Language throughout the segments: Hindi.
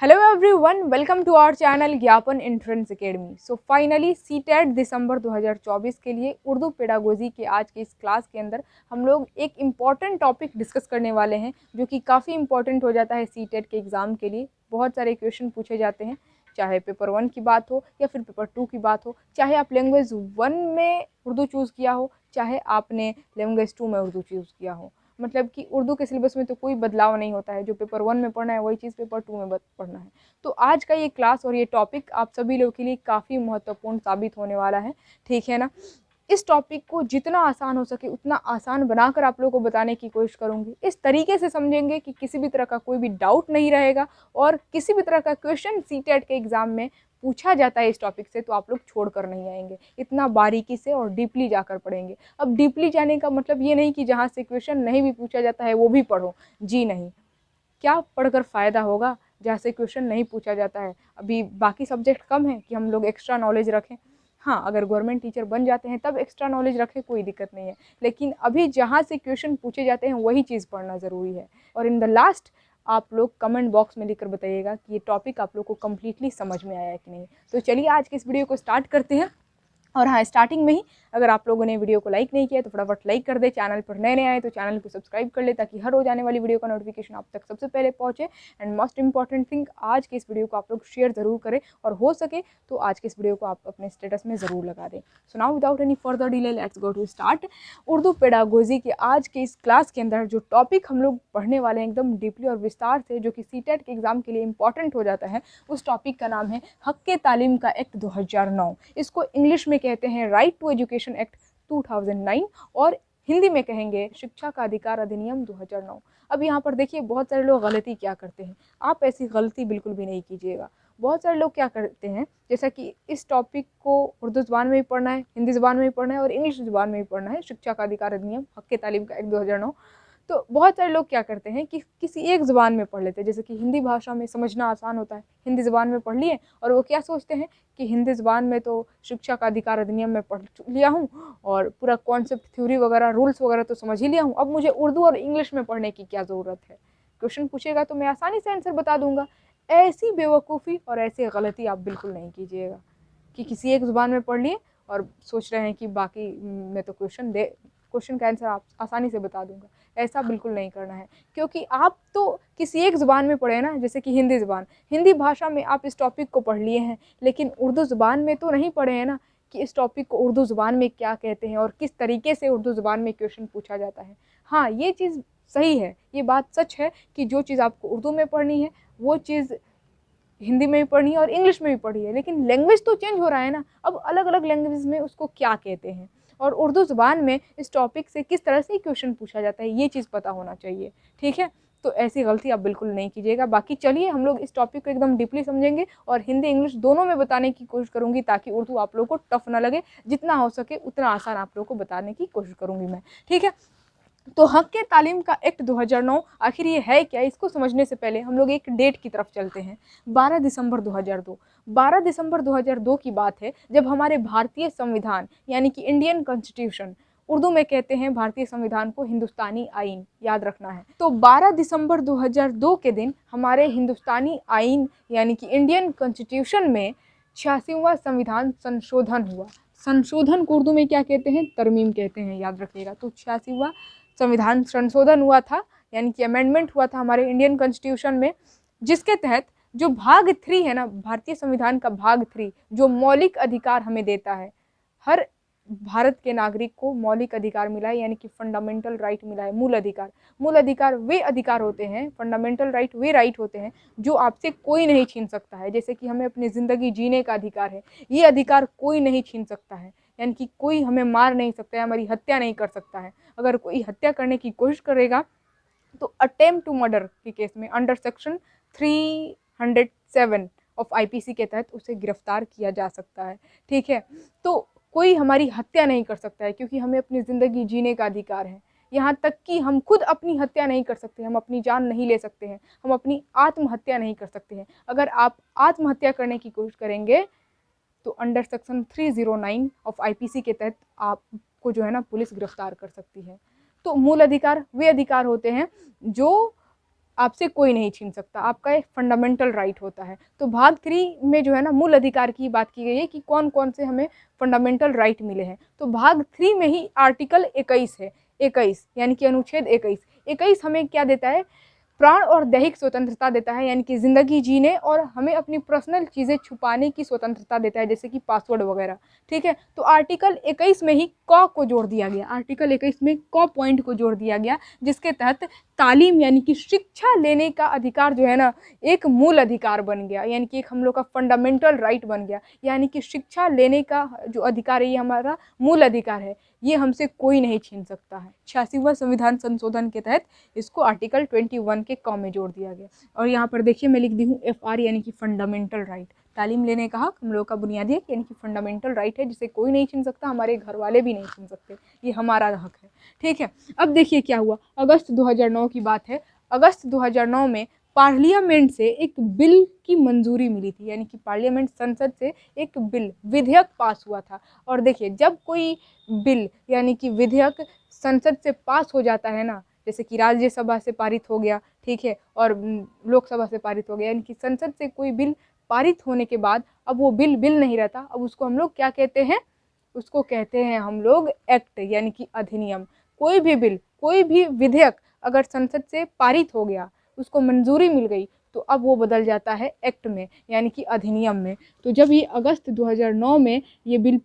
Hello everyone, welcome to our channel Gyapan entrance academy. So finally CTET December 2024 के लिए उर्दू पेडागोजी के आज के इस क्लास के अंदर हम लोग एक इम्पॉर्टेंट टॉपिक डिस्कस करने वाले हैं, जो कि काफ़ी इंपॉर्टेंट हो जाता है सीटेट के एग्ज़ाम के लिए। बहुत सारे क्वेश्चन पूछे जाते हैं, चाहे पेपर 1 की बात हो या फिर पेपर 2 की बात हो, चाहे आप लैंग्वेज 1 में उर्दू चूज़ किया हो, चाहे आपने लैंग्वेज 2 में उर्दू चूज़ किया हो। मतलब कि उर्दू के सिलेबस में तो कोई बदलाव नहीं होता है, जो पेपर 1 में पढ़ना है वही चीज़ पेपर 2 में पढ़ना है। तो आज का ये क्लास और ये टॉपिक आप सभी लोगों के लिए काफ़ी महत्वपूर्ण साबित होने वाला है, ठीक है ना। इस टॉपिक को जितना आसान हो सके उतना आसान बनाकर आप लोगों को बताने की कोशिश करूँगी। इस तरीके से समझेंगे कि किसी भी तरह का कोई भी डाउट नहीं रहेगा, और किसी भी तरह का क्वेश्चन सीटेट के एग्ज़ाम में पूछा जाता है इस टॉपिक से तो आप लोग छोड़ कर नहीं आएंगे, इतना बारीकी से और डीपली जाकर पढ़ेंगे। अब डीपली जाने का मतलब ये नहीं कि जहाँ से क्वेश्चन नहीं भी पूछा जाता है वो भी पढ़ो, जी नहीं। क्या पढ़कर फ़ायदा होगा जहाँ से क्वेश्चन नहीं पूछा जाता है? अभी बाकी सब्जेक्ट कम है कि हम लोग एक्स्ट्रा नॉलेज रखें। हाँ, अगर गवर्नमेंट टीचर बन जाते हैं तब एक्स्ट्रा नॉलेज रखें, कोई दिक्कत नहीं है, लेकिन अभी जहाँ से क्वेश्चन पूछे जाते हैं वही चीज़ पढ़ना ज़रूरी है। और इन द लास्ट आप लोग कमेंट बॉक्स में लिखकर बताइएगा कि ये टॉपिक आप लोग को कम्प्लीटली समझ में आया है कि नहीं। तो चलिए आज की इस वीडियो को स्टार्ट करते हैं। और हाँ, स्टार्टिंग में ही अगर आप लोगों ने वीडियो को लाइक नहीं किया तो फटाफट लाइक कर दे। चैनल पर नए आए तो चैनल को सब्सक्राइब कर ले, ताकि हर रोज आने वाली वीडियो का नोटिफिकेशन आप तक सबसे पहले पहुंचे। एंड मोस्ट इंपॉर्टेंट थिंग, आज के इस वीडियो को आप लोग शेयर ज़रूर करें, और हो सके तो आज के इस वीडियो को आप अपने स्टेटस में ज़रूर लगा दें। So now without any further delay let's go to start. Urdu pedagogy के आज के इस क्लास के अंदर जो टॉपिक हम लोग पढ़ने वाले हैं एकदम डीपली और विस्तार से, जो कि सीटेट के एग्ज़ाम के लिए इंपॉर्टेंट हो जाता है, उस टॉपिक का नाम है हक़ तालीम का एक्ट 2009। इसको इंग्लिश में कहते हैं राइट टू एजुकेशन एक्ट 2009, और हिंदी में कहेंगे शिक्षा का अधिकार अधिनियम 2009। अब यहाँ पर देखिए, बहुत सारे लोग गलती क्या करते हैं, आप ऐसी गलती बिल्कुल भी नहीं कीजिएगा। बहुत सारे लोग क्या करते हैं, जैसा कि इस टॉपिक को उर्दू ज़बान में भी पढ़ना है, हिंदी ज़बान में भी पढ़ना है और इंग्लिश ज़बान में भी पढ़ना है, शिक्षा का अधिकार अधिनियम हक़ तालीम का एक्ट 2009। तो बहुत सारे लोग क्या करते हैं कि किसी एक ज़बान में पढ़ लेते हैं, जैसे कि हिंदी भाषा में समझना आसान होता है, हिंदी ज़बान में पढ़ लिए, और वो क्या सोचते हैं कि हिंदी ज़बान में तो शिक्षा का अधिकार अधिनियम में पढ़ लिया हूँ और पूरा कॉन्सेप्ट, थ्योरी वगैरह, रूल्स वगैरह तो समझ ही लिया हूँ, अब मुझे उर्दू और इंग्लिश में पढ़ने की क्या ज़रूरत है। क्वेश्चन पूछेगा तो मैं आसानी से आंसर बता दूंगा। ऐसी बेवकूफ़ी और ऐसी गलती आप बिल्कुल नहीं कीजिएगा कि किसी एक ज़ुबान में पढ़ लिए और सोच रहे हैं कि बाकी में तो क्वेश्चन का आंसर आप आसानी से बता दूंगा। ऐसा बिल्कुल नहीं करना है, क्योंकि आप तो किसी एक ज़ुबान में पढ़े ना, जैसे कि हिंदी ज़ुबान, हिंदी भाषा में आप इस टॉपिक को पढ़ लिए हैं, लेकिन उर्दू ज़ुबान में तो नहीं पढ़े हैं ना कि इस टॉपिक को उर्दू ज़ुबान में क्या कहते हैं और किस तरीके से उर्दू ज़ुबान में क्वेश्चन पूछा जाता है। हाँ, ये चीज़ सही है, ये बात सच है कि जो चीज़ आपको उर्दू में पढ़नी है वो चीज़ हिंदी में भी पढ़नी है और इंग्लिश में भी पढ़ी है, लेकिन लैंग्वेज तो चेंज हो रहा है ना। अब अलग अलग लैंग्वेज में उसको क्या कहते हैं, और उर्दू ज़ुबान में इस टॉपिक से किस तरह से क्वेश्चन पूछा जाता है, ये चीज़ पता होना चाहिए, ठीक है। तो ऐसी गलती आप बिल्कुल नहीं कीजिएगा। बाकी चलिए हम लोग इस टॉपिक को एकदम डीपली समझेंगे, और हिंदी इंग्लिश दोनों में बताने की कोशिश करूँगी, ताकि उर्दू आप लोगों को टफ ना लगे। जितना हो सके उतना आसान आप लोगों को बताने की कोशिश करूँगी मैं, ठीक है। तो हक़ तालीम का एक्ट 2009 आखिर ये है क्या, इसको समझने से पहले हम लोग एक डेट की तरफ चलते हैं। 12 दिसंबर 2002। 12 दिसंबर 2002 की बात है, जब हमारे भारतीय संविधान यानी कि इंडियन कॉन्स्टिट्यूशन, उर्दू में कहते हैं भारतीय संविधान को हिंदुस्तानी आइन, याद रखना है। तो 12 दिसंबर 2002 के दिन हमारे हिंदुस्तानी आइन यानी कि इंडियन कॉन्स्टिट्यूशन में 86वां संविधान संशोधन हुआ। संशोधन को उर्दू में क्या कहते हैं, तरमीम कहते हैं, याद रखिएगा। तो 86वां संविधान संशोधन हुआ था, यानी कि अमेंडमेंट हुआ था हमारे इंडियन कॉन्स्टिट्यूशन में, जिसके तहत जो भाग 3 है ना, भारतीय संविधान का भाग 3 जो मौलिक अधिकार हमें देता है, हर भारत के नागरिक को मौलिक अधिकार मिला है, यानी कि फंडामेंटल राइट मिला है, मूल अधिकार। मूल अधिकार वे अधिकार होते हैं, फंडामेंटल राइट वे राइट होते हैं जो आपसे कोई नहीं छीन सकता है। जैसे कि हमें अपनी ज़िंदगी जीने का अधिकार है, ये अधिकार कोई नहीं छीन सकता है, यानी कि कोई हमें मार नहीं सकता है, हमारी हत्या नहीं कर सकता है। अगर कोई हत्या करने की कोशिश करेगा तो अटेम्प्ट टू मर्डर के केस में अंडर सेक्शन 307 ऑफ आईपीसी के तहत उसे गिरफ्तार किया जा सकता है, ठीक है। तो कोई हमारी हत्या नहीं कर सकता है, क्योंकि हमें अपनी ज़िंदगी जीने का अधिकार है। यहाँ तक कि हम खुद अपनी हत्या नहीं कर सकते, हम अपनी जान नहीं ले सकते हैं, हम अपनी आत्महत्या नहीं कर सकते हैं। अगर आप आत्महत्या करने की कोशिश करेंगे तो अंडर सेक्शन 309 ऑफ आईपीसी के तहत आपको जो है ना पुलिस गिरफ्तार कर सकती है। तो मूल अधिकार वे अधिकार होते हैं जो आपसे कोई नहीं छीन सकता, आपका एक फंडामेंटल राइट होता है। तो भाग 3 में जो है ना मूल अधिकार की बात की गई है कि कौन कौन से हमें फंडामेंटल राइट मिले हैं। तो भाग 3 में ही आर्टिकल 21 है, 21 यानी कि अनुच्छेद 21। 21 हमें क्या देता है, प्राण और दैहिक स्वतंत्रता देता है, यानी कि ज़िंदगी जीने और हमें अपनी पर्सनल चीज़ें छुपाने की स्वतंत्रता देता है, जैसे कि पासवर्ड वगैरह। ठीक है, तो आर्टिकल 21 में ही क को जोड़ दिया गया, आर्टिकल 21 में क पॉइंट को जोड़ दिया गया, जिसके तहत तालीम यानी कि शिक्षा लेने का अधिकार जो है ना एक मूल अधिकार बन गया, यानी कि एक हम लोग का फंडामेंटल राइट बन गया। यानी कि शिक्षा लेने का जो अधिकार है ये हमारा मूल अधिकार है, ये हमसे कोई नहीं छीन सकता है। 86वां संविधान संशोधन के तहत इसको आर्टिकल 21 के क में जोड़ दिया गया। और यहाँ पर देखिए मैं लिख दी हूँ FR यानी कि फंडामेंटल राइट। तालीम लेने का हक हम लोग का बुनियादी हक यानी कि फंडामेंटल राइट है, जिसे कोई नहीं छीन सकता, हमारे घर वाले भी नहीं छीन सकते, ये हमारा हक है। ठीक है, अब देखिए क्या हुआ, अगस्त 2009 की बात है। अगस्त 2009 में पार्लियामेंट से एक बिल की मंजूरी मिली थी, यानी कि पार्लियामेंट संसद से एक बिल विधेयक पास हुआ था। और देखिए जब कोई बिल यानी कि विधेयक संसद से पास हो जाता है ना, जैसे कि राज्यसभा से पारित हो गया, ठीक है, और लोकसभा से पारित हो गया, यानी कि संसद से कोई बिल पारित होने के बाद अब वो बिल नहीं रहता, अब उसको हम लोग क्या कहते हैं, उसको कहते हैं हम लोग एक्ट यानी कि अधिनियम। कोई भी बिल, कोई भी विधेयक अगर संसद से पारित हो गया, उसको मंजूरी मिल गई, तो अब वो बदल जाता है एक्ट में यानी कि अधिनियम में। तो जब ये अगस्त 2009 में ये बिल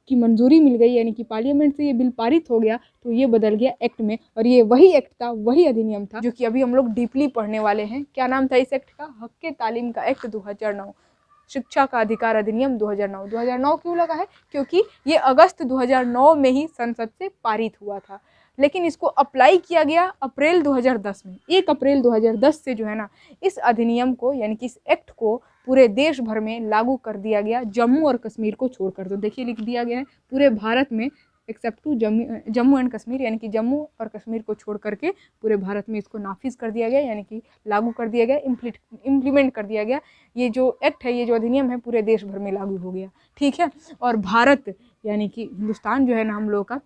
की मंजूरी मिल गई, यानी कि पार्लियामेंट से ये बिल पारित हो गया, तो ये बदल गया एक्ट में। और ये वही एक्ट था, वही अधिनियम था जो कि अभी हम लोग डीपली पढ़ने वाले हैं। क्या नाम था इस एक्ट का, हक के तालीम का एक्ट 2009, शिक्षा का अधिकार अधिनियम 2009। 2009 क्यों लगा है, क्योंकि ये अगस्त 2009 में ही संसद से पारित हुआ था, लेकिन इसको अप्लाई किया गया अप्रैल 2010 में। 1 अप्रैल 2010 से जो है ना इस अधिनियम को यानी कि इस एक्ट को पूरे देश भर में लागू कर दिया गया, जम्मू और कश्मीर को छोड़कर। तो देखिए लिख दिया गया है पूरे भारत में except to Jammu and Kashmir, यानी कि जम्मू और कश्मीर को छोड़ करके पूरे भारत में इसको नाफिज कर दिया गया, यानी कि लागू कर दिया गया, इम्प्लीमेंट कर दिया गया। ये जो एक्ट है, ये जो अधिनियम है पूरे देश भर में लागू हो गया। ठीक है, और भारत यानी कि हिंदुस्तान जो है ना हम लोग का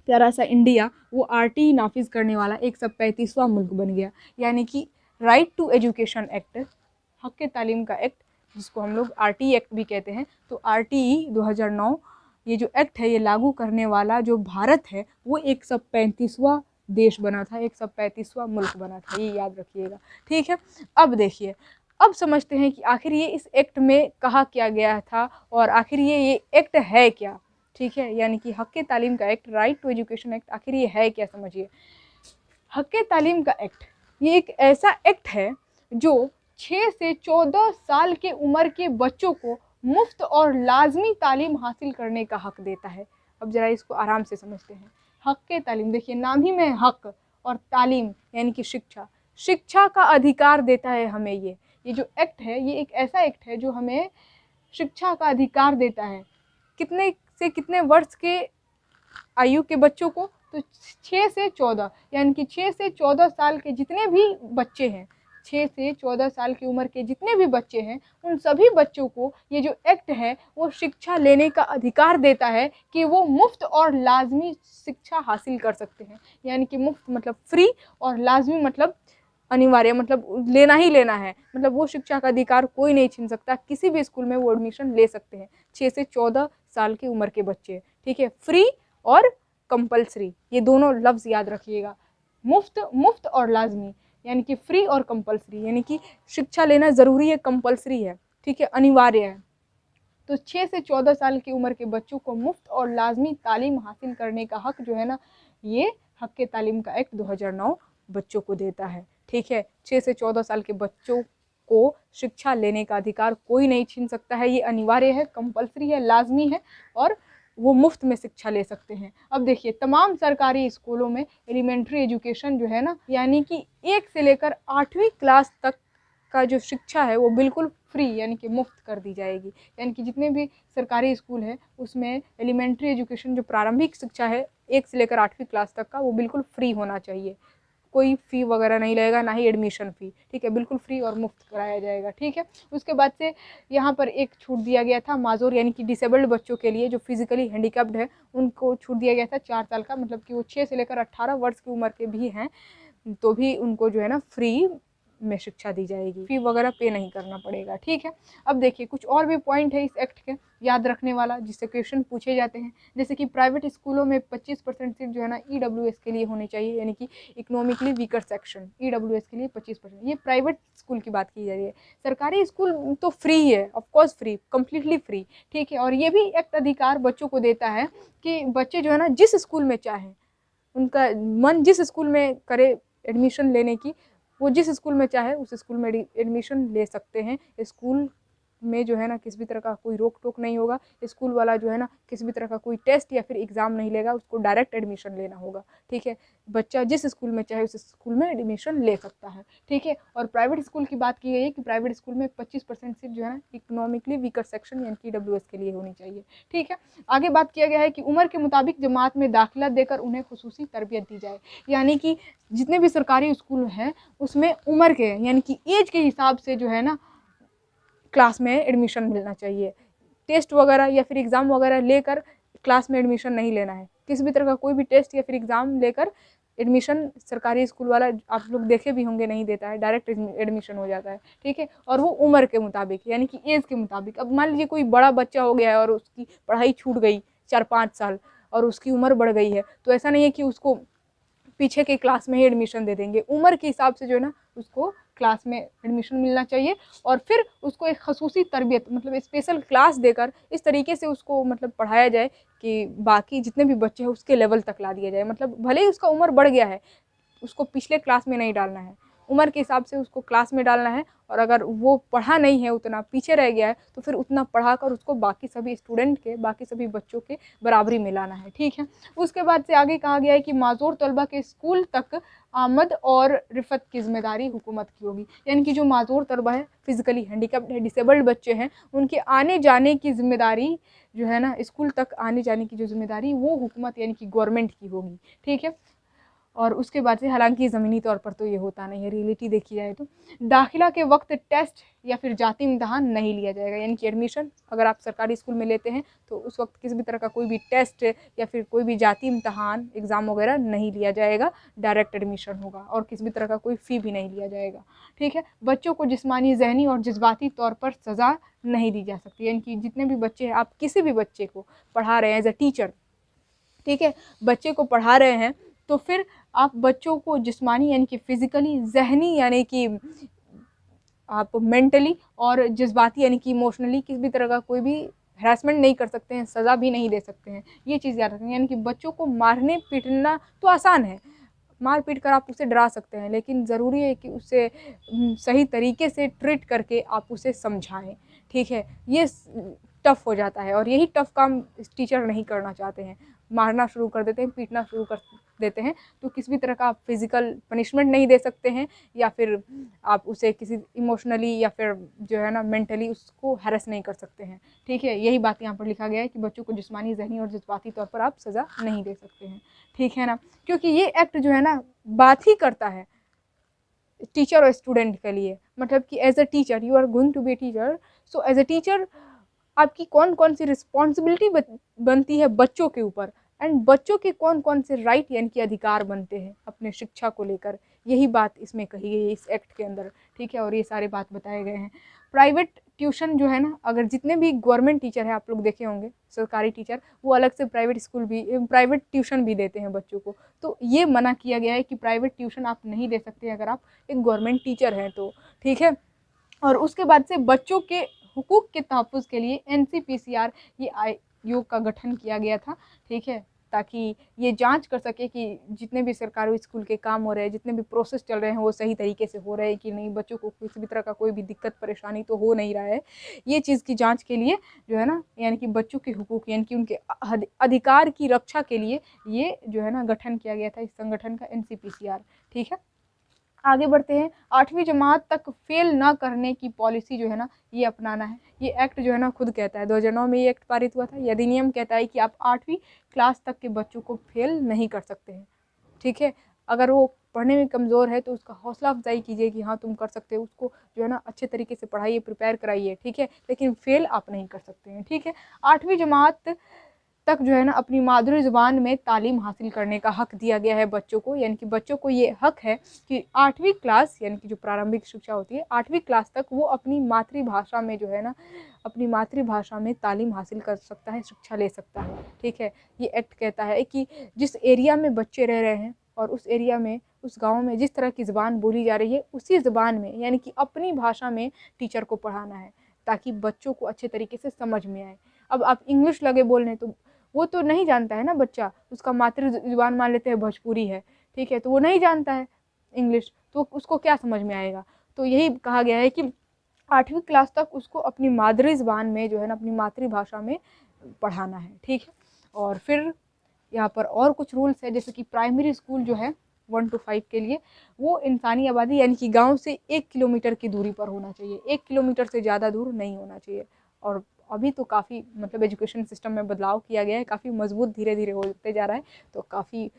प्यारा सा इंडिया, वो RT नाफिज करने वाला 135वां मुल्क बन गया। यानी कि राइट टू एजुकेशन एक्ट, हक के तालीम का एक्ट, जिसको हम लोग RT एक्ट भी कहते हैं। तो RTE 2009 ये जो एक्ट है ये लागू करने वाला जो भारत है वो 135वां देश बना था, 135वां मुल्क बना था, ये याद रखिएगा। ठीक है, अब देखिए, अब समझते हैं कि आखिर ये इस एक्ट में कहा क्या गया था और आखिर ये एक्ट है क्या। ठीक है, यानी कि हक के तालीम का act, right to education act, आखिर ये है क्या, समझिए। हक के तालीम का एक्ट ये एक ऐसा एक्ट है जो 6 से 14 साल के उम्र के बच्चों को मुफ्त और लाजमी तालीम हासिल करने का हक देता है। अब ज़रा इसको आराम से समझते हैं। हक के तालीम, देखिए नाम ही में हक और तालीम यानी कि शिक्षा, शिक्षा का अधिकार देता है हमें। ये जो एक्ट है ये एक ऐसा एक्ट है जो हमें शिक्षा का अधिकार देता है। कितने से कितने वर्ष के आयु के बच्चों को, तो 6 से 14, यानी कि 6 से 14 साल के जितने भी बच्चे हैं, 6 से 14 साल की उम्र के जितने भी बच्चे हैं, उन सभी बच्चों को ये जो एक्ट है वो शिक्षा लेने का अधिकार देता है कि वो मुफ्त और लाजमी शिक्षा हासिल कर सकते हैं। यानी कि मुफ्त मतलब फ्री और लाजमी मतलब अनिवार्य, मतलब लेना ही लेना है, मतलब वो शिक्षा का अधिकार कोई नहीं छीन सकता, किसी भी स्कूल में वो एडमिशन ले सकते हैं 6 से 14 साल की उम्र के बच्चे। ठीक है, फ्री और कंपलसरी, ये दोनों लफ्ज़ याद रखिएगा, मुफ्त और लाजमी, यानी कि फ्री और कंपलसरी, यानी कि शिक्षा लेना ज़रूरी है, कंपलसरी है, ठीक है, अनिवार्य है। तो 6 से 14 साल की उम्र के बच्चों को मुफ्त और लाजमी तालीम हासिल करने का हक जो है ना, ये हक के तालीम का एक्ट 2009 बच्चों को देता है। ठीक है, 6 से 14 साल के बच्चों को शिक्षा लेने का अधिकार कोई नहीं छीन सकता है, ये अनिवार्य है, कंपलसरी है, लाजमी है और वो मुफ्त में शिक्षा ले सकते हैं। अब देखिए, तमाम सरकारी स्कूलों में एलिमेंट्री एजुकेशन जो है ना, यानी कि 1 से लेकर 8वीं क्लास तक का जो शिक्षा है वो बिल्कुल फ्री यानी कि मुफ्त कर दी जाएगी। यानी कि जितने भी सरकारी स्कूल हैं उसमें एलिमेंट्री एजुकेशन जो प्रारंभिक शिक्षा है 1 से लेकर 8वीं क्लास तक का, वो बिल्कुल फ्री होना चाहिए, कोई फ़ी वगैरह नहीं लगेगा, ना ही एडमिशन फ़ी। ठीक है, बिल्कुल फ्री और मुफ्त कराया जाएगा। ठीक है, उसके बाद से यहाँ पर एक छूट दिया गया था माजूर यानी कि डिसेबल्ड बच्चों के लिए, जो फिजिकली हैंडीकैप्ड है उनको छूट दिया गया था 4 साल का, मतलब कि वो 6 से लेकर 18 वर्ष की उम्र के भी हैं तो भी उनको जो है ना फ्री में शिक्षा दी जाएगी, फी वगैरह पे नहीं करना पड़ेगा। ठीक है, अब देखिए कुछ और भी पॉइंट है इस एक्ट के याद रखने वाला जिससे क्वेश्चन पूछे जाते हैं। जैसे कि प्राइवेट स्कूलों में 25% सीट जो है ना ईडब्ल्यूएस के लिए होनी चाहिए, यानी कि इकोनॉमिकली वीकर सेक्शन, ईडब्ल्यूएस के लिए 25%। ये प्राइवेट स्कूल की बात की जा रही है। सरकारी स्कूल तो फ्री है, ऑफकोर्स फ्री, कम्प्लीटली फ्री। ठीक है, और ये भी एक्ट अधिकार बच्चों को देता है कि बच्चे जो है ना जिस स्कूल में चाहें, उनका मन जिस स्कूल में करे एडमिशन लेने की, वो जिस स्कूल में चाहे उस स्कूल में एडमिशन ले सकते हैं। स्कूल में जो है ना किसी भी तरह का कोई रोक टोक नहीं होगा। स्कूल वाला जो है ना किसी भी तरह का कोई टेस्ट या फिर एग्ज़ाम नहीं लेगा, उसको डायरेक्ट एडमिशन लेना होगा। ठीक है, बच्चा जिस स्कूल में चाहे उस स्कूल में एडमिशन ले सकता है। ठीक है, और प्राइवेट स्कूल की बात की गई है कि प्राइवेट स्कूल में 25% सीट जो है ना इकोनॉमिकली वीकर सेक्शन यानी कि डब्ल्यूएस के लिए होनी चाहिए। ठीक है, आगे बात किया गया है कि उम्र के मुताबिक जमात में दाखिला देकर उन्हें खुसूसी तरबियत दी जाए, यानी कि जितने भी सरकारी स्कूल हैं उसमें उम्र के यानी कि एज के हिसाब से जो है ना क्लास में एडमिशन मिलना चाहिए। टेस्ट वगैरह या फिर एग्ज़ाम वगैरह लेकर क्लास में एडमिशन नहीं लेना है। किसी भी तरह का कोई भी टेस्ट या फिर एग्ज़ाम लेकर एडमिशन सरकारी स्कूल वाला आप लोग देखे भी होंगे नहीं देता है, डायरेक्ट एडमिशन हो जाता है। ठीक है, और वो उम्र के मुताबिक यानी कि एज के मुताबिक। अब मान लीजिए कोई बड़ा बच्चा हो गया है और उसकी पढ़ाई छूट गई 4-5 साल और उसकी उम्र बढ़ गई है, तो ऐसा नहीं है कि उसको पीछे के क्लास में ही एडमिशन दे देंगे। उम्र के हिसाब से जो है ना उसको क्लास में एडमिशन मिलना चाहिए और फिर उसको एक खसूसी तरबियत मतलब स्पेशल क्लास देकर इस तरीके से उसको मतलब पढ़ाया जाए कि बाकी जितने भी बच्चे हैं उसके लेवल तक ला दिया जाए। मतलब भले ही उसका उम्र बढ़ गया है, उसको पिछले क्लास में नहीं डालना है, उम्र के हिसाब से उसको क्लास में डालना है। और अगर वो पढ़ा नहीं है, उतना पीछे रह गया है, तो फिर उतना पढ़ाकर उसको बाकी सभी स्टूडेंट के, बाकी सभी बच्चों के बराबरी में लाना है। ठीक है, उसके बाद से आगे कहा गया है कि माजूर तलबा के स्कूल तक आमद और रिफत की जिम्मेदारी हुकूमत की होगी, यानी कि जो माजूर तलबा है, फिजिकली हैंडीकैप्ड है, डिसेबल्ड बच्चे हैं, उनके आने जाने की जिम्मेदारी जो है ना स्कूल तक आने जाने की जो जिम्मेदारी वो हुकूमत यानी कि गवर्नमेंट की होगी। ठीक है, और उसके बाद से हालांकि ज़मीनी तौर पर तो ये होता नहीं है, रियलिटी देखी जाए तो दाखिला के वक्त टेस्ट या फिर जाती इम्तहान नहीं लिया जाएगा, यानी कि एडमिशन अगर आप सरकारी स्कूल में लेते हैं तो उस वक्त किसी भी तरह का कोई भी टेस्ट या फिर कोई भी जाती इम्तहान एग्ज़ाम वगैरह नहीं लिया जाएगा, डायरेक्ट एडमिशन होगा और किसी भी तरह का कोई फ़ी भी नहीं लिया जाएगा। ठीक है, बच्चों को जिस्मानी, ज़हनी और जज्बाती तौर पर सज़ा नहीं दी जा सकती, यानी कि जितने भी बच्चे हैं, आप किसी भी बच्चे को पढ़ा रहे हैं एज अ टीचर, ठीक है, बच्चे को पढ़ा रहे हैं तो फिर आप बच्चों को जिस्मानी यानी कि फ़िज़िकली, ज़हनी यानी कि आप मेंटली और जज्बाती यानी कि इमोशनली किसी भी तरह का कोई भी हैरेसमेंट नहीं कर सकते हैं, सज़ा भी नहीं दे सकते हैं। ये चीज़ याद रखनी है, यानी कि बच्चों को मारने पीटना तो आसान है, मार पीट कर आप उसे डरा सकते हैं, लेकिन ज़रूरी है कि उसे सही तरीके से ट्रीट करके आप उसे समझाएं। ठीक है, ये टफ़ हो जाता है और यही टफ़ काम टीचर नहीं करना चाहते हैं। मारना शुरू कर देते हैं, पीटना शुरू कर देते हैं, तो किसी भी तरह का आप फिज़िकल पनिशमेंट नहीं दे सकते हैं या फिर आप उसे किसी इमोशनली या फिर जो है ना मेंटली उसको हैरेस नहीं कर सकते हैं। ठीक है, यही बात यहाँ पर लिखा गया है कि बच्चों को जिस्मानी, ज़हनी और जज्बाती तौर पर आप सज़ा नहीं दे सकते हैं। ठीक है ना, क्योंकि ये एक्ट जो है ना बात ही करता है टीचर और स्टूडेंट के लिए, मतलब कि as a teacher you are going to be teacher, so as a teacher आपकी कौन कौन सी रिस्पॉन्सिबिलिटी बनती है बच्चों के ऊपर, एंड बच्चों के कौन कौन से राइट यानी कि अधिकार बनते हैं अपने शिक्षा को लेकर, यही बात इसमें कही गई है इस एक्ट के अंदर। ठीक है, और ये सारे बात बताए गए हैं। प्राइवेट ट्यूशन जो है ना, अगर जितने भी गवर्नमेंट टीचर हैं आप लोग देखे होंगे, सरकारी टीचर, वो अलग से प्राइवेट स्कूल भी, प्राइवेट ट्यूशन भी देते हैं बच्चों को, तो ये मना किया गया है कि प्राइवेट ट्यूशन आप नहीं दे सकते अगर आप एक गवर्नमेंट टीचर हैं तो। ठीक है, और उसके बाद से बच्चों के हुकूक के तहफ़्फ़ुज़ के लिए NCPCR ये आयोग का गठन किया गया था। ठीक है, ताकि ये जांच कर सके कि जितने भी सरकारी स्कूल के काम हो रहे हैं, जितने भी प्रोसेस चल रहे हैं, वो सही तरीके से हो रहे हैं कि नहीं, बच्चों को किसी भी तरह का कोई भी दिक्कत परेशानी तो हो नहीं रहा है। ये चीज़ की जांच के लिए जो है ना, यानी कि बच्चों के हुकूक यानी कि उनके अधिकार की रक्षा के लिए ये जो है ना गठन किया गया था इस संगठन का, NCPCR। ठीक है, आगे बढ़ते हैं। 8वीं जमात तक फेल ना करने की पॉलिसी जो है ना ये अपनाना है। ये एक्ट जो है ना खुद कहता है, 2009 में ये एक्ट पारित हुआ था। ये अधिनियम कहता है कि आप 8वीं क्लास तक के बच्चों को फेल नहीं कर सकते हैं। ठीक है, अगर वो पढ़ने में कमज़ोर है तो उसका हौसला अफजाई कीजिए कि हाँ तुम कर सकते हो, उसको जो है ना अच्छे तरीके से पढ़ाइए, प्रिपेयर कराइए। ठीक है, लेकिन फेल आप नहीं कर सकते हैं। ठीक है, 8वीं जमात तक जो है ना अपनी मादरी ज़ुबान में तालीम हासिल करने का हक दिया गया है बच्चों को। यानी कि बच्चों को ये हक है कि 8वीं क्लास यानी कि जो प्रारंभिक शिक्षा होती है 8वीं क्लास तक वो अपनी मातृभाषा में जो है ना अपनी मातृभाषा में तालीम हासिल कर सकता है, शिक्षा ले सकता है। ठीक है, ये एक्ट कहता है कि जिस एरिया में बच्चे रह रहे हैं और उस एरिया में, उस गांव में जिस तरह की ज़बान बोली जा रही है उसी ज़बान में यानी कि अपनी भाषा में टीचर को पढ़ाना है, ताकि बच्चों को अच्छे तरीके से समझ में आए। अब आप इंग्लिश लगे बोलने तो वो तो नहीं जानता है ना बच्चा, उसका मातृ ज़ुबान मान लेते हैं भोजपुरी है, ठीक है, तो वो नहीं जानता है इंग्लिश, तो उसको क्या समझ में आएगा। तो यही कहा गया है कि 8वीं क्लास तक उसको अपनी मादरी ज़बान में जो है ना अपनी मातृभाषा में पढ़ाना है। ठीक है, और फिर यहाँ पर और कुछ रूल्स है, जैसे कि प्राइमरी स्कूल जो है 1 to 5 के लिए वो इंसानी आबादी यानी कि गांव से 1 किलोमीटर की दूरी पर होना चाहिए, 1 किलोमीटर से ज़्यादा दूर नहीं होना चाहिए। और अभी तो काफ़ी मतलब एजुकेशन सिस्टम में बदलाव किया गया है, काफ़ी मजबूत धीरे धीरे होते जा रहा है, तो काफ़ी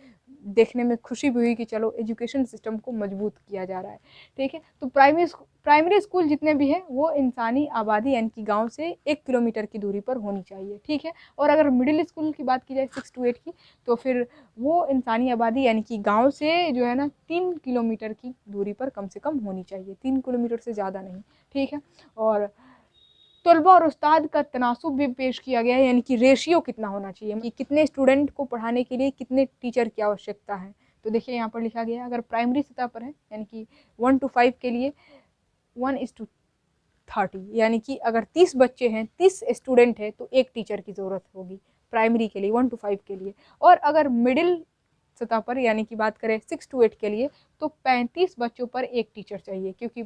देखने में खुशी भी हुई कि चलो एजुकेशन सिस्टम को मजबूत किया जा रहा है। ठीक है, तो प्राइमरी स्कूल जितने भी हैं वो इंसानी आबादी यानी कि गांव से 1 किलोमीटर की दूरी पर होनी चाहिए। ठीक है, और अगर मिडिल स्कूल की बात की जाए 6 to 8 की, तो फिर वो इंसानी आबादी यानी कि गांव से जो है ना 3 किलोमीटर की दूरी पर कम से कम होनी चाहिए, 3 किलोमीटर से ज़्यादा नहीं। ठीक है, और तलबा और उस्ताद का तनासुब भी पेश किया गया है, यानी कि रेशियो कितना होना चाहिए कि कितने स्टूडेंट को पढ़ाने के लिए कितने टीचर की आवश्यकता है। तो देखिए यहाँ पर लिखा गया है, अगर प्राइमरी सतह पर है यानी कि 1 to 5 के लिए 1:30, यानी कि अगर 30 बच्चे हैं, 30 स्टूडेंट है तो एक टीचर की ज़रूरत होगी प्राइमरी के लिए 1 to 5 के लिए। और अगर मिडिल सतह पर यानी कि बात करें 6 to 8 के लिए तो 35 बच्चों पर एक टीचर चाहिए, क्योंकि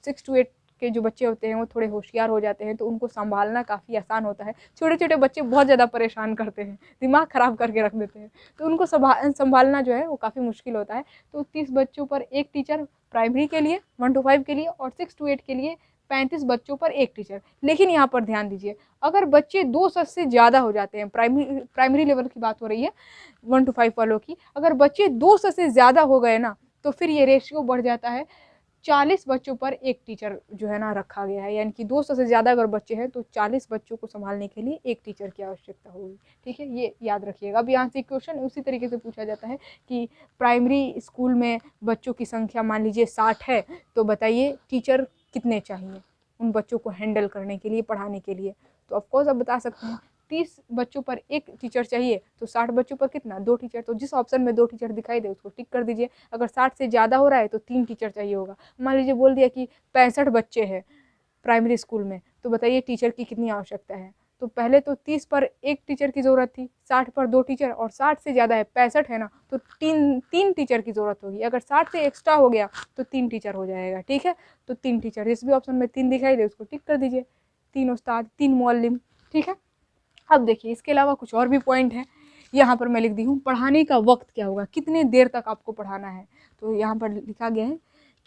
6 to 8 के जो बच्चे होते हैं वो थोड़े होशियार हो जाते हैं, तो उनको संभालना काफ़ी आसान होता है। छोटे छोटे बच्चे बहुत ज़्यादा परेशान करते हैं, दिमाग ख़राब करके रख देते हैं, तो उनको संभालना जो है वो काफ़ी मुश्किल होता है। तो 30 बच्चों पर एक टीचर प्राइमरी के लिए 1 to 5 के लिए, और 6 to 8 के लिए 35 बच्चों पर एक टीचर। लेकिन यहाँ पर ध्यान दीजिए, अगर बच्चे 200 से ज़्यादा हो जाते हैं, प्राइमरी लेवल की बात हो रही है 1 to 5 वालों की, अगर बच्चे 200 से ज़्यादा हो गए ना तो फिर ये रेशियो बढ़ जाता है, 40 बच्चों पर एक टीचर जो है ना रखा गया है। यानी कि 200 से ज़्यादा अगर बच्चे हैं तो 40 बच्चों को संभालने के लिए एक टीचर की आवश्यकता होगी। ठीक है, ये याद रखिएगा। अब यहाँ से क्वेश्चन उसी तरीके से पूछा जाता है कि प्राइमरी स्कूल में बच्चों की संख्या मान लीजिए 60 है, तो बताइए टीचर कितने चाहिए उन बच्चों को हैंडल करने के लिए, पढ़ाने के लिए। तो ऑफकोर्स आप बता सकते हैं 30 बच्चों पर एक टीचर चाहिए, तो 60 बच्चों पर कितना, 2 टीचर। तो जिस ऑप्शन में 2 टीचर दिखाई दे उसको टिक कर दीजिए। अगर 60 से ज़्यादा हो रहा है तो 3 टीचर चाहिए होगा। मान लीजिए बोल दिया कि 65 बच्चे हैं प्राइमरी स्कूल में, तो बताइए टीचर की कितनी आवश्यकता है। तो पहले तो 30 पर एक टीचर की ज़रूरत थी, 60 पर 2 टीचर, और 60 से ज़्यादा है 65 है ना, तो तीन टीचर की ज़रूरत होगी। अगर 60 से एक्स्ट्रा हो गया तो 3 टीचर हो जाएगा। ठीक है, तो 3 टीचर, जिस भी ऑप्शन में 3 दिखाई दे उसको टिक कर दीजिए। 3 उस्ताद, 3 मुअल्लिम। ठीक है, अब देखिए इसके अलावा कुछ और भी पॉइंट हैं। यहाँ पर मैं लिख दी हूँ, पढ़ाने का वक्त क्या होगा, कितने देर तक आपको पढ़ाना है। तो यहाँ पर लिखा गया है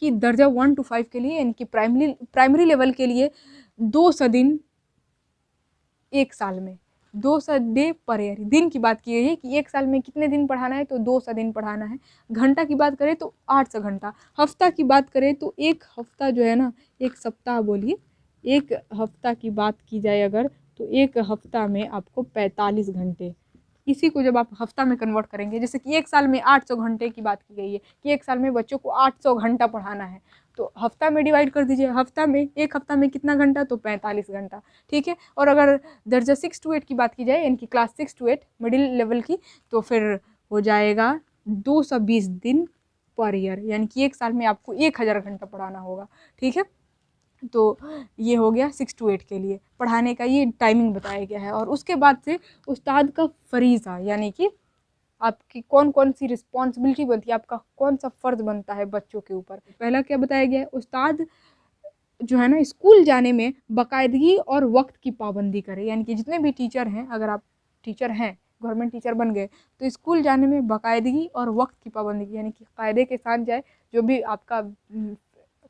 कि दर्जा 1 to 5 के लिए यानी कि प्राइमरी लेवल के लिए 200 दिन एक साल में, 200 डे पर ईयर। दिन की बात की गई है कि एक साल में कितने दिन पढ़ाना है, तो 200 दिन पढ़ाना है। घंटा की बात करें तो 800 घंटा। हफ्ता की बात करें तो एक हफ्ता जो है ना, एक सप्ताह बोलिए, एक हफ्ता की बात की जाए अगर, तो एक हफ्ता में आपको 45 घंटे। इसी को जब आप हफ्ता में कन्वर्ट करेंगे, जैसे कि एक साल में 800 घंटे की बात की गई है कि एक साल में बच्चों को 800 घंटा पढ़ाना है, तो हफ्ता में डिवाइड कर दीजिए। हफ्ता में, एक हफ्ता में कितना घंटा, तो 45 घंटा। ठीक है, और अगर दर्जा 6 to 8 की बात की जाए यानी कि क्लास 6 to 8 मिडिल लेवल की, तो फिर हो जाएगा 220 दिन पर ईयर, यानी कि एक साल में आपको 1000 घंटा पढ़ाना होगा। ठीक है, तो ये हो गया 6 to 8 के लिए पढ़ाने का ये टाइमिंग बताया गया है। और उसके बाद से उस्ताद का फरीज़ा, यानी कि आपकी कौन कौन सी रिस्पॉन्सिबिलिटी बनती है, आपका कौन सा फ़र्ज़ बनता है बच्चों के ऊपर। पहला क्या बताया गया है, उस्ताद जो है ना स्कूल जाने में बाकायदगी और वक्त की पाबंदी करे। यानी कि जितने भी टीचर हैं, अगर आप टीचर हैं, गवर्नमेंट टीचर बन गए, तो स्कूल जाने में बाकायदगी और वक्त की पाबंदी, यानी कि कायदे के साथ जाए, जो भी आपका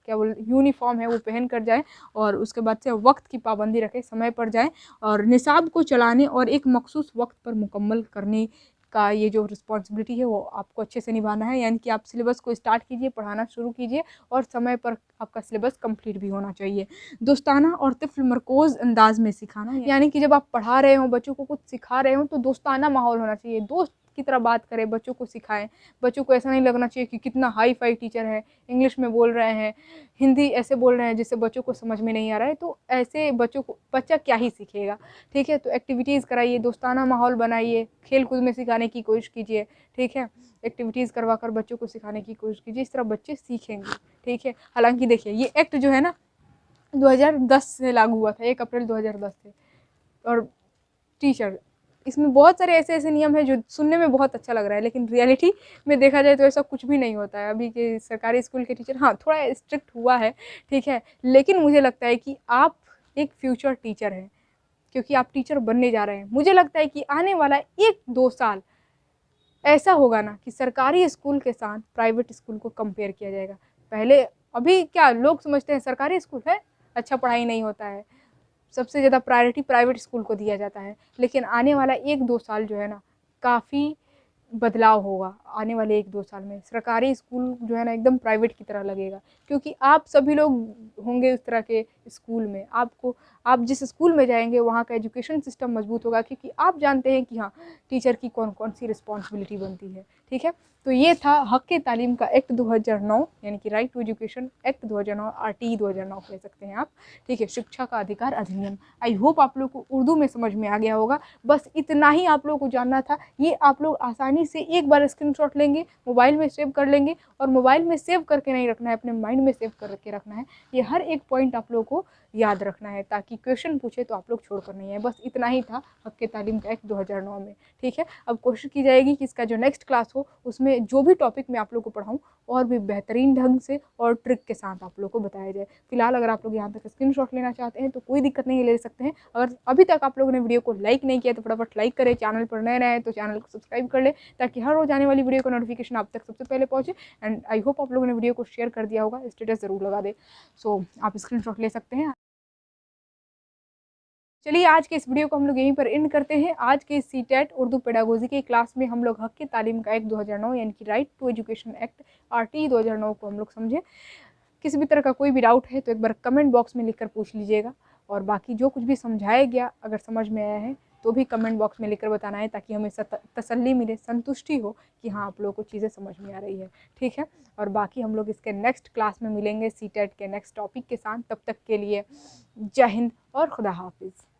क्या बोल यूनिफॉर्म है वो पहन कर जाए, और उसके बाद से वक्त की पाबंदी रखे, समय पर जाए, और निसाब को चलाने और एक मखसूस वक्त पर मुकम्मल करने का ये जो रिस्पॉन्सिबिलिटी है वो आपको अच्छे से निभाना है, यानी कि आप सिलेबस को स्टार्ट कीजिए, पढ़ाना शुरू कीजिए और समय पर आपका सिलेबस कंप्लीट भी होना चाहिए। दोस्ताना और तिफ़्ल मरकोज़ अंदाज में सिखाना, यानी कि जब आप पढ़ा रहे हो, बच्चों को कुछ सिखा रहे हो तो दोस्ताना माहौल होना चाहिए, दोस्त की तरह बात करें, बच्चों को सिखाएं। बच्चों को ऐसा नहीं लगना चाहिए कि कितना हाई फाई टीचर है, इंग्लिश में बोल रहे हैं, हिंदी ऐसे बोल रहे हैं जिससे बच्चों को समझ में नहीं आ रहा है, तो ऐसे बच्चों को बच्चा क्या ही सीखेगा। ठीक है, तो एक्टिविटीज़ कराइए, दोस्ताना माहौल बनाइए, खेल कूद में सिखाने की कोशिश कीजिए। ठीक है, एक्टिविटीज़ करवा कर बच्चों को सिखाने की कोशिश कीजिए, इस तरह बच्चे सीखेंगे। ठीक है, हालांकि देखिए ये एक्ट जो है ना 2010 से लागू हुआ था, 1 अप्रैल 2010 से। और टीचर, इसमें बहुत सारे ऐसे ऐसे नियम हैं जो सुनने में बहुत अच्छा लग रहा है, लेकिन रियलिटी में देखा जाए तो ऐसा कुछ भी नहीं होता है। अभी के सरकारी स्कूल के टीचर हाँ थोड़ा स्ट्रिक्ट हुआ है, ठीक है, लेकिन मुझे लगता है कि आप एक फ्यूचर टीचर हैं, क्योंकि आप टीचर बनने जा रहे हैं। मुझे लगता है कि आने वाला 1-2 साल ऐसा होगा ना कि सरकारी स्कूल के साथ प्राइवेट स्कूल को कंपेयर किया जाएगा। पहले अभी क्या लोग समझते हैं सरकारी स्कूल है, अच्छा पढ़ाई नहीं होता है, सबसे ज़्यादा प्रायोरिटी प्राइवेट स्कूल को दिया जाता है। लेकिन आने वाला 1-2 साल जो है ना काफ़ी बदलाव होगा। आने वाले 1-2 साल में सरकारी स्कूल जो है ना एकदम प्राइवेट की तरह लगेगा, क्योंकि आप सभी लोग होंगे उस तरह के स्कूल में। आप जिस स्कूल में जाएंगे वहाँ का एजुकेशन सिस्टम मजबूत होगा, क्योंकि आप जानते हैं कि हाँ टीचर की कौन कौन सी रिस्पॉन्सिबिलिटी बनती है। ठीक है, तो ये था हक़ तालीम का एक्ट 2009, यानी कि right to education act 2009, RTE 2009 कह सकते हैं आप। ठीक है, शिक्षा का अधिकार अधिनियम। आई होप आप लोग को उर्दू में समझ में आ गया होगा। बस इतना ही आप लोगों को जानना था। ये आप लोग आसानी से एक बार स्क्रीनशॉट लेंगे, मोबाइल में सेव कर लेंगे, और मोबाइल में सेव करके नहीं रखना है, अपने माइंड में सेव करके रखना है। ये हर एक पॉइंट आप लोगों को याद रखना है, ताकि क्वेश्चन पूछे तो आप लोग छोड़कर नहीं है। बस इतना ही था हक़ तालीम का एक्ट 2009 में। ठीक है, अब कोशिश की जाएगी कि इसका जो नेक्स्ट क्लास हो उसमें जो भी टॉपिक मैं आप लोग को पढ़ाऊँ और भी बेहतरीन ढंग से और ट्रिक के साथ आप लोग को बताया जाए। फिलहाल अगर आप लोग यहाँ तक स्क्रीनशॉट लेना चाहते हैं तो कोई दिक्कत नहीं, ले सकते हैं। अगर अभी तक आप लोगों ने वीडियो को लाइक नहीं किया तो फटाफट लाइक करें, चैनल पर नए हैं तो चैनल को सब्सक्राइब कर ले, ताकि हर रोज आने वाली वीडियो का नोटिफिकेशन आप तक सबसे पहले पहुँचे। एंड आई होप आप लोगों ने वीडियो को शेयर कर दिया होगा, स्टेटस ज़रूर लगा दे। सो आप स्क्रीनशॉट ले सकते हैं। चलिए आज के इस वीडियो को हम लोग यहीं पर एंड करते हैं। आज के सीटेट उर्दू पेडागोजी के क्लास में हम लोग हक़ तालीम का एक्ट 2009 यानी कि right to education act RTE 2009 को हम लोग समझे। किसी भी तरह का कोई भी डाउट है तो एक बार कमेंट बॉक्स में लिखकर पूछ लीजिएगा, और बाकी जो कुछ भी समझाया गया अगर समझ में आया है तो भी कमेंट बॉक्स में लिखकर बताना है, ताकि हमें तसल्ली मिले, संतुष्टि हो कि हाँ आप लोगों को चीज़ें समझ में आ रही है। ठीक है, और बाकी हम लोग इसके नेक्स्ट क्लास में मिलेंगे सीटेट के नेक्स्ट टॉपिक के साथ। तब तक के लिए जय हिंद और खुदा हाफिज़।